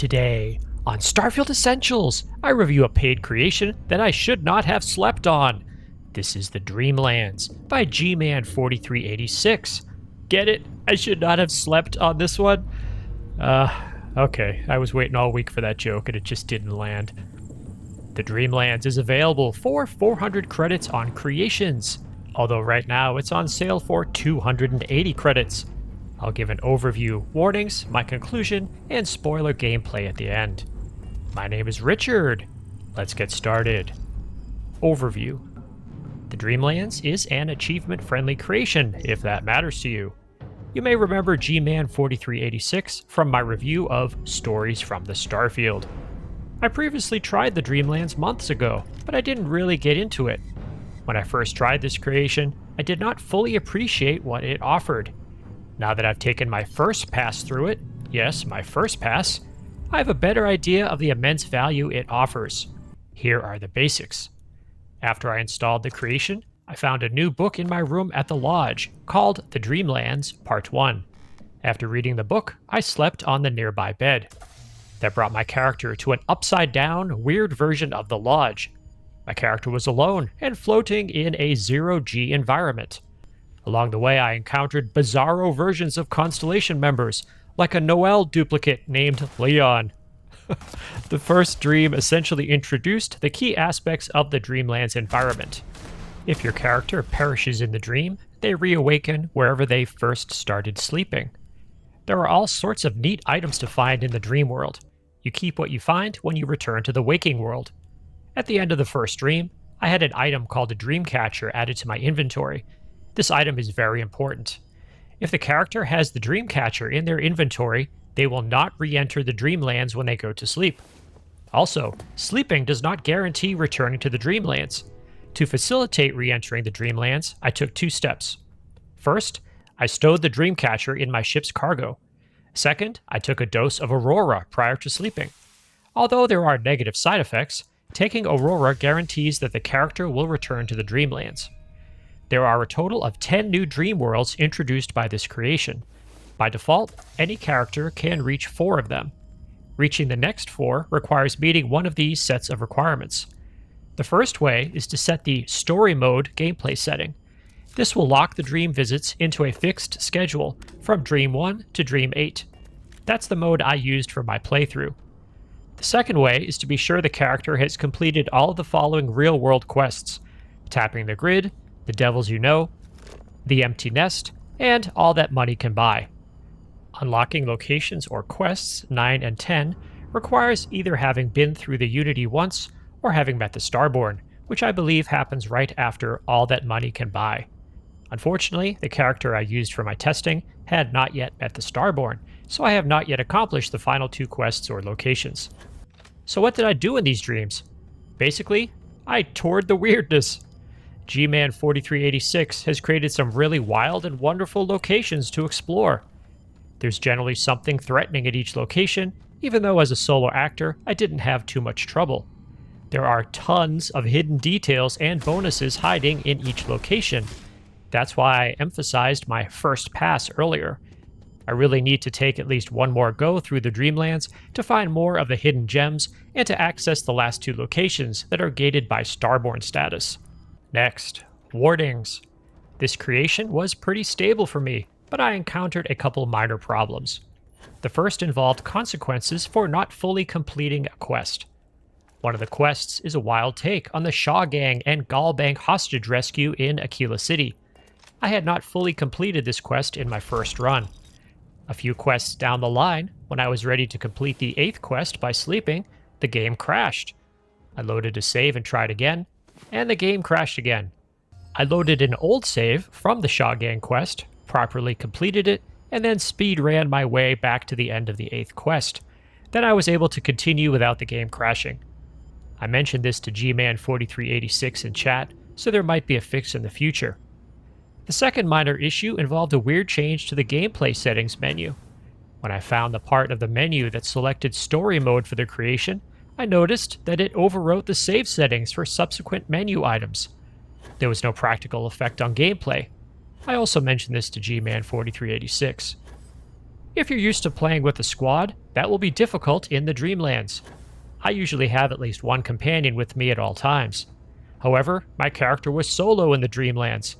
Today, on Starfield Essentials, I review a paid creation that I should not have slept on. This is the Dreamlands by G-Man4386. Get it? I should not have slept on this one? Okay, I was waiting all week for that joke and it just didn't land. The Dreamlands is available for 400 credits on Creations, although right now it's on sale for 280 credits. I'll give an overview, warnings, my conclusion, and spoiler gameplay at the end. My name is Richard. Let's get started. Overview. The Dreamlands is an achievement-friendly creation, if that matters to you. You may remember G-Man4386 from my review of Stories from the Starfield. I previously tried the Dreamlands months ago, but I didn't really get into it. When I first tried this creation, I did not fully appreciate what it offered. Now that I've taken my first pass through it, yes, my first pass, I have a better idea of the immense value it offers. Here are the basics. After I installed the creation, I found a new book in my room at the lodge called The Dreamlands Part 1. After reading the book, I slept on the nearby bed. That brought my character to an upside-down, weird version of the lodge. My character was alone and floating in a zero-G environment. Along the way, I encountered bizarro versions of Constellation members, like a Noel duplicate named Leon. The first dream essentially introduced the key aspects of the Dreamlands environment. If your character perishes in the dream, they reawaken wherever they first started sleeping. There are all sorts of neat items to find in the dream world. You keep what you find when you return to the waking world. At the end of the first dream, I had an item called a dream catcher added to my inventory. This item is very important. If the character has the dream catcher in their inventory, they will not re-enter the Dreamlands when they go to sleep. Also, sleeping does not guarantee returning to the Dreamlands. To facilitate re-entering the Dreamlands, I took two steps. First, I stowed the dream catcher in my ship's cargo. Second, I took a dose of Aurora prior to sleeping. Although there are negative side effects, taking Aurora guarantees that the character will return to the Dreamlands. There are a total of 10 new dream worlds introduced by this creation. By default, any character can reach 4 of them. Reaching the next 4 requires meeting one of these sets of requirements. The first way is to set the Story Mode gameplay setting. This will lock the dream visits into a fixed schedule from Dream 1 to Dream 8. That's the mode I used for my playthrough. The second way is to be sure the character has completed all of the following real-world quests: tapping the grid, the devils you know, the empty nest, and all that money can buy. Unlocking locations or quests 9 and 10 requires either having been through the Unity once or having met the Starborn, which I believe happens right after all that money can buy. Unfortunately, the character I used for my testing had not yet met the Starborn, so I have not yet accomplished the final 2 quests or locations. So what did I do in these dreams? Basically, I toured the weirdness. G-Man4386 has created some really wild and wonderful locations to explore. There's generally something threatening at each location, even though as a solo actor, I didn't have too much trouble. There are tons of hidden details and bonuses hiding in each location. That's why I emphasized my first pass earlier. I really need to take at least one more go through the Dreamlands to find more of the hidden gems and to access the last 2 locations that are gated by Starborn status. Next, warnings. This creation was pretty stable for me, but I encountered a couple minor problems. The first involved consequences for not fully completing a quest. One of the quests is a wild take on the Shaw Gang and Gallbank hostage rescue in Aquila City. I had not fully completed this quest in my first run. A few quests down the line, when I was ready to complete the 8th quest by sleeping, the game crashed. I loaded a save and tried again, and the game crashed again. I loaded an old save from the Shaw Gang quest, properly completed it, and then speed ran my way back to the end of the 8th quest. Then I was able to continue without the game crashing. I mentioned this to G-Man4386 in chat, so there might be a fix in the future. The second minor issue involved a weird change to the gameplay settings menu. When I found the part of the menu that selected story mode for the creation, I noticed that it overwrote the save settings for subsequent menu items. There was no practical effect on gameplay. I also mentioned this to G-Man4386. If you're used to playing with a squad, That will be difficult in the Dreamlands. I usually have at least one companion with me at all times. However, my character was solo in the Dreamlands.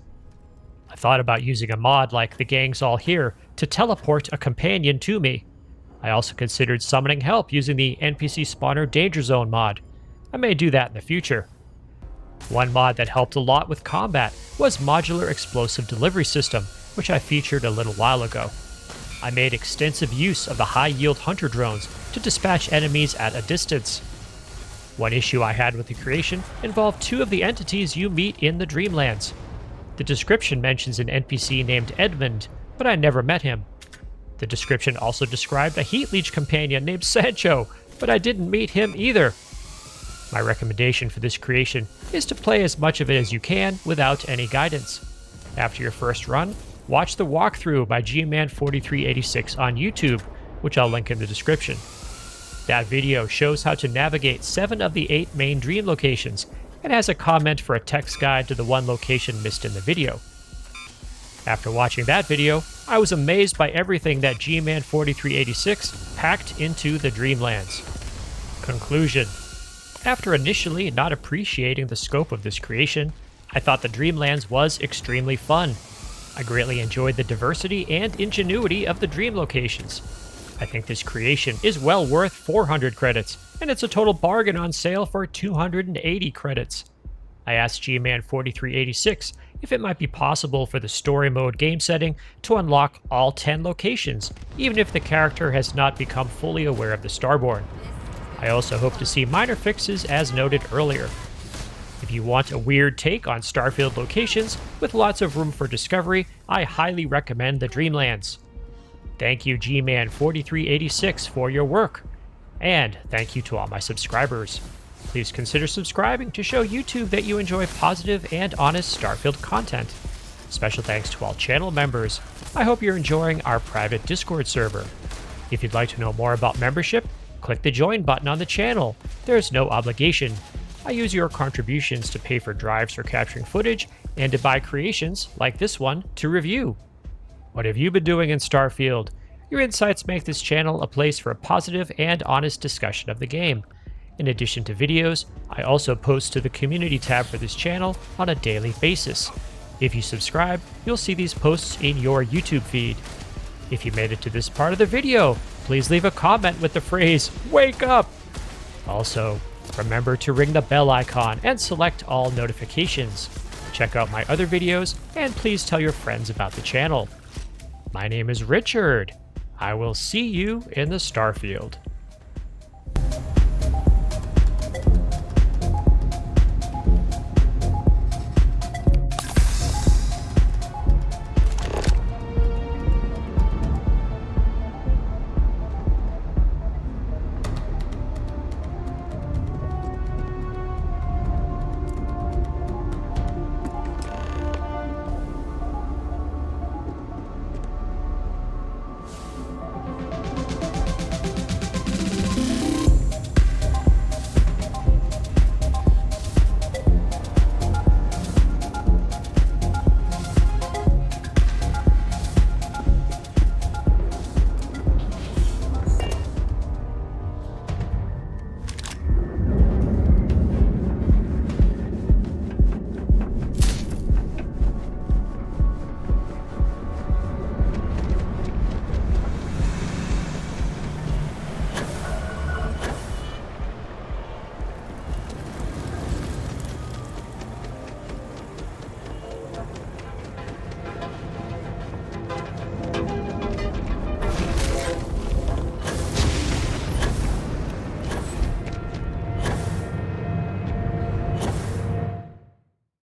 I thought about using a mod like the Gang's All Here to teleport a companion to me. I also considered summoning help using the NPC Spawner Danger Zone mod. I may do that in the future. One mod that helped a lot with combat was Modular Explosive Delivery System, which I featured a little while ago. I made extensive use of the high-yield hunter drones to dispatch enemies at a distance. One issue I had with the creation involved two of the entities you meet in the Dreamlands. The description mentions an NPC named Edmund, but I never met him. The description also described a heat leech companion named Sancho, but I didn't meet him either. My recommendation for this creation is to play as much of it as you can without any guidance. After your first run, watch the walkthrough by Gman4386 on YouTube, which I'll link in the description. That video shows how to navigate 7 of the 8 main dream locations and has a comment for a text guide to the one location missed in the video. After watching that video, I was amazed by everything that Gman4386 packed into the Dreamlands. Conclusion. After initially not appreciating the scope of this creation, I thought the Dreamlands was extremely fun. I greatly enjoyed the diversity and ingenuity of the dream locations. I think this creation is well worth 400 credits, and it's a total bargain on sale for 280 credits. I asked Gman4386 if it might be possible for the story mode game setting to unlock all 10 locations, even if the character has not become fully aware of the Starborn. I also hope to see minor fixes as noted earlier. If you want a weird take on Starfield locations with lots of room for discovery, I highly recommend the Dreamlands. Thank you Gman4386 for your work. And thank you to all my subscribers. Please consider subscribing to show YouTube that you enjoy positive and honest Starfield content. Special thanks to all channel members. I hope you're enjoying our private Discord server. If you'd like to know more about membership, click the join button on the channel. There's no obligation. I use your contributions to pay for drives for capturing footage and to buy creations like this one to review. What have you been doing in Starfield? Your insights make this channel a place for a positive and honest discussion of the game. In addition to videos, I also post to the community tab for this channel on a daily basis. If you subscribe, you'll see these posts in your YouTube feed. If you made it to this part of the video, please leave a comment with the phrase, "Wake up!" Also, remember to ring the bell icon and select all notifications. Check out my other videos, and please tell your friends about the channel. My name is Richard. I will see you in the Starfield.